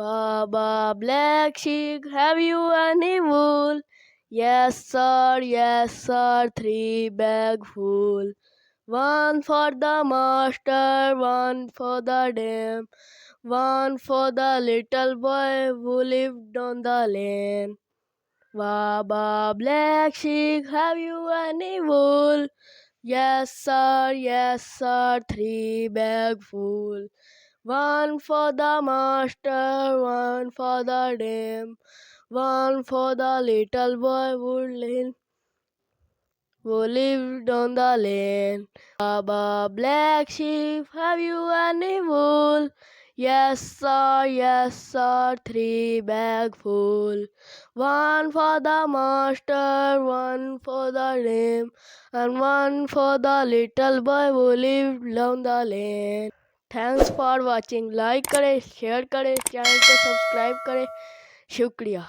Baba Black Sheep, have you any wool? Yes sir, 3 bag full. One for the master, one for the dame, one for the little boy who lived on the lane. Baba Black Sheep, have you any wool? Yes sir, 3 bag full. One for the master, one for the dame, one for the little boy who lived on the lane. Baba Black Sheep, have you any wool? Yes sir, 3 bag full. One for the master, one for the dame, and one for the little boy who lived on the lane. Thanks for watching. Like करें, share करें, channel को subscribe करें। शुक्रिया।